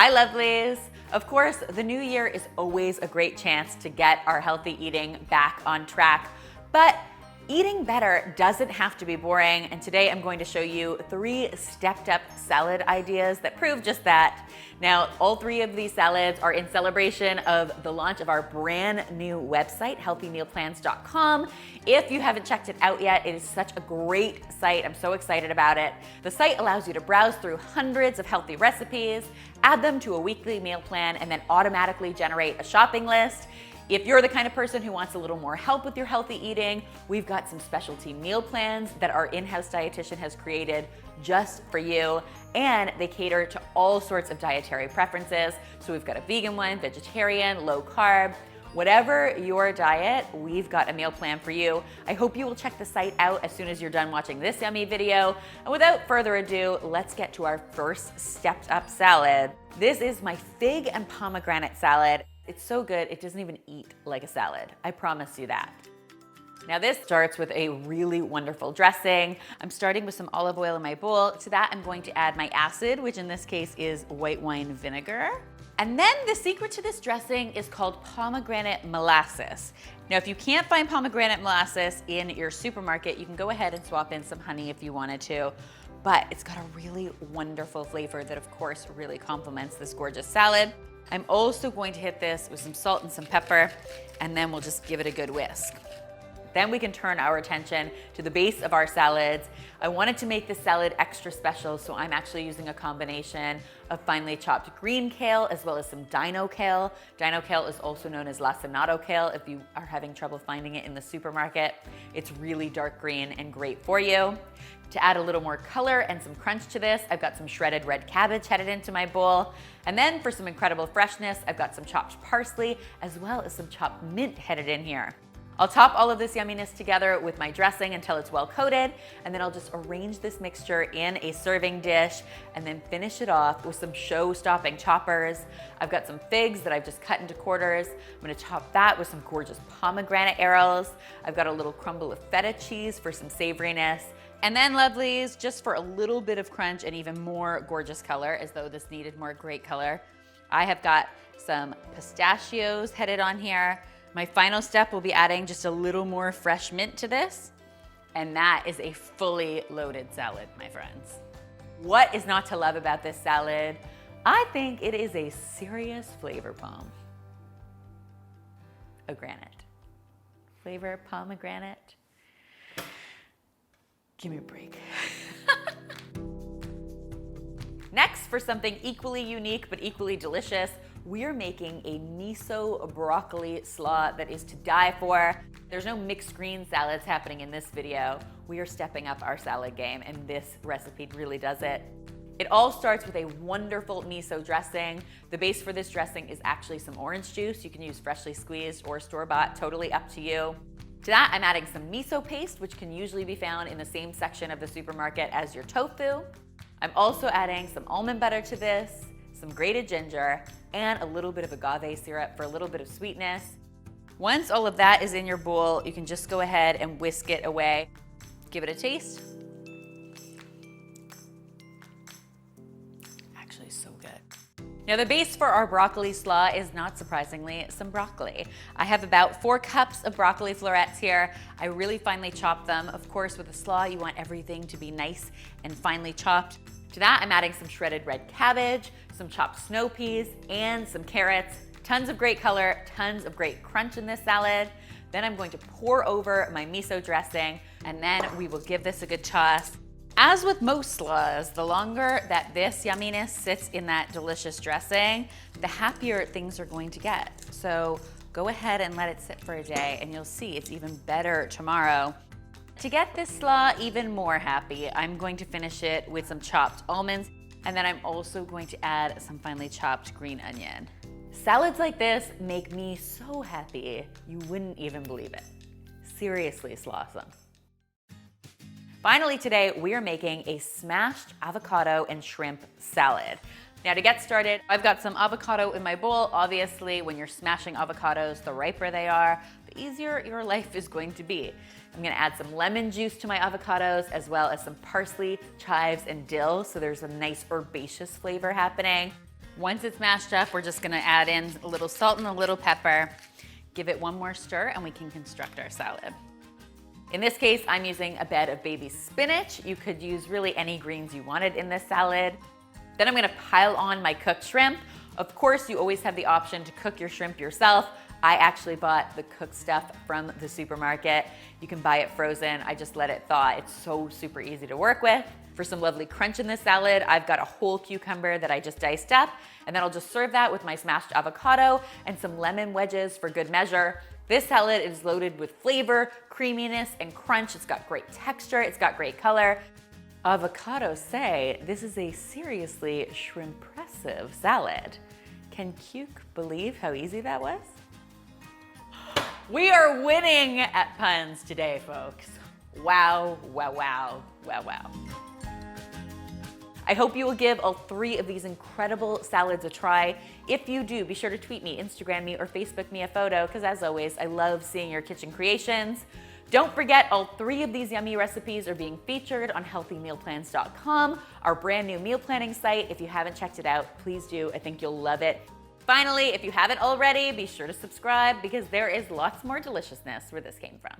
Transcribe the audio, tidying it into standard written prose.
Hi, lovelies. Of course, the new year is always a great chance to get our healthy eating back on track, but eating better doesn't have to be boring, and today I'm going to show you 3 stepped-up salad ideas that prove just that. Now, all 3 of these salads are in celebration of the launch of our brand new website, healthymealplans.com. If you haven't checked it out yet, it is such a great site. I'm so excited about it. The site allows you to browse through hundreds of healthy recipes, add them to a weekly meal plan, and then automatically generate a shopping list. If you're the kind of person who wants a little more help with your healthy eating, we've got some specialty meal plans that our in-house dietitian has created just for you, and they cater to all sorts of dietary preferences. So we've got a vegan one, vegetarian, low carb. Whatever your diet, we've got a meal plan for you. I hope you will check the site out as soon as you're done watching this yummy video. And without further ado, let's get to our first stepped up salad. This is my fig and pomegranate salad. It's so good, it doesn't even eat like a salad. I promise you that. Now this starts with a really wonderful dressing. I'm starting with some olive oil in my bowl. To that, I'm going to add my acid, which in this case is white wine vinegar. And then the secret to this dressing is called pomegranate molasses. Now, if you can't find pomegranate molasses in your supermarket, you can go ahead and swap in some honey if you wanted to. But it's got a really wonderful flavor that, of course, really complements this gorgeous salad. I'm also going to hit this with some salt and some pepper, and then we'll just give it a good whisk. Then we can turn our attention to the base of our salads. I wanted to make this salad extra special, so I'm actually using a combination of finely chopped green kale as well as some dino kale. Dino kale is also known as lacinato kale if you are having trouble finding it in the supermarket. It's really dark green and great for you. To add a little more color and some crunch to this, I've got some shredded red cabbage headed into my bowl. And then for some incredible freshness, I've got some chopped parsley as well as some chopped mint headed in here. I'll top all of this yumminess together with my dressing until it's well coated, and then I'll just arrange this mixture in a serving dish and then finish it off with some show-stopping choppers. I've got some figs that I've just cut into quarters. I'm gonna chop that with some gorgeous pomegranate arrows. I've got a little crumble of feta cheese for some savoriness. And then, lovelies, just for a little bit of crunch and even more gorgeous color, as though this needed more great color, I have got some pistachios headed on here. My final step will be adding just a little more fresh mint to this, and that is a fully loaded salad, my friends. What is not to love about this salad? I think it is a serious flavor bomb. A granite. Flavor pomegranate. Give me a break. Next, for something equally unique but equally delicious, we're making a miso broccoli slaw that is to die for. There's no mixed green salads happening in this video. We are stepping up our salad game, and this recipe really does it. It all starts with a wonderful miso dressing. The base for this dressing is actually some orange juice. You can use freshly squeezed or store-bought, totally up to you. To that, I'm adding some miso paste, which can usually be found in the same section of the supermarket as your tofu. I'm also adding some almond butter to this, some grated ginger, and a little bit of agave syrup for a little bit of sweetness. Once all of that is in your bowl, you can just go ahead and whisk it away. Give it a taste. Actually, so good. Now, the base for our broccoli slaw is, not surprisingly, some broccoli. I have about 4 cups of broccoli florets here. I really finely chopped them. Of course, with a slaw, you want everything to be nice and finely chopped. To that, I'm adding some shredded red cabbage, some chopped snow peas, and some carrots. Tons of great color, tons of great crunch in this salad. Then I'm going to pour over my miso dressing, and then we will give this a good toss. As with most slaws, the longer that this yumminess sits in that delicious dressing, the happier things are going to get. So go ahead and let it sit for a day, and you'll see it's even better tomorrow. To get this slaw even more happy, I'm going to finish it with some chopped almonds, and then I'm also going to add some finely chopped green onion. Salads like this make me so happy, you wouldn't even believe it. Seriously, slawsome. Finally today, we are making a smashed avocado and shrimp salad. Now to get started, I've got some avocado in my bowl. Obviously, when you're smashing avocados, the riper they are, the easier your life is going to be. I'm gonna add some lemon juice to my avocados, as well as some parsley, chives, and dill, so there's a nice herbaceous flavor happening. Once it's mashed up, we're just gonna add in a little salt and a little pepper. Give it one more stir and we can construct our salad. In this case, I'm using a bed of baby spinach. You could use really any greens you wanted in this salad. Then I'm gonna pile on my cooked shrimp. Of course, you always have the option to cook your shrimp yourself. I actually bought the cooked stuff from the supermarket. You can buy it frozen. I just let it thaw. It's so super easy to work with. For some lovely crunch in this salad, I've got a whole cucumber that I just diced up, and then I'll just serve that with my smashed avocado and some lemon wedges for good measure. This salad is loaded with flavor, creaminess, and crunch. It's got great texture, it's got great color. Avocados say this is a seriously shrimpressive salad. Can Cuke believe how easy that was? We are winning at puns today, folks. Wow, wow, wow, wow, wow. I hope you will give all 3 of these incredible salads a try. If you do, be sure to tweet me, Instagram me, or Facebook me a photo, because as always, I love seeing your kitchen creations. Don't forget, all 3 of these yummy recipes are being featured on healthymealplans.com, our brand new meal planning site. If you haven't checked it out, please do. I think you'll love it. Finally, if you haven't already, be sure to subscribe because there is lots more deliciousness where this came from.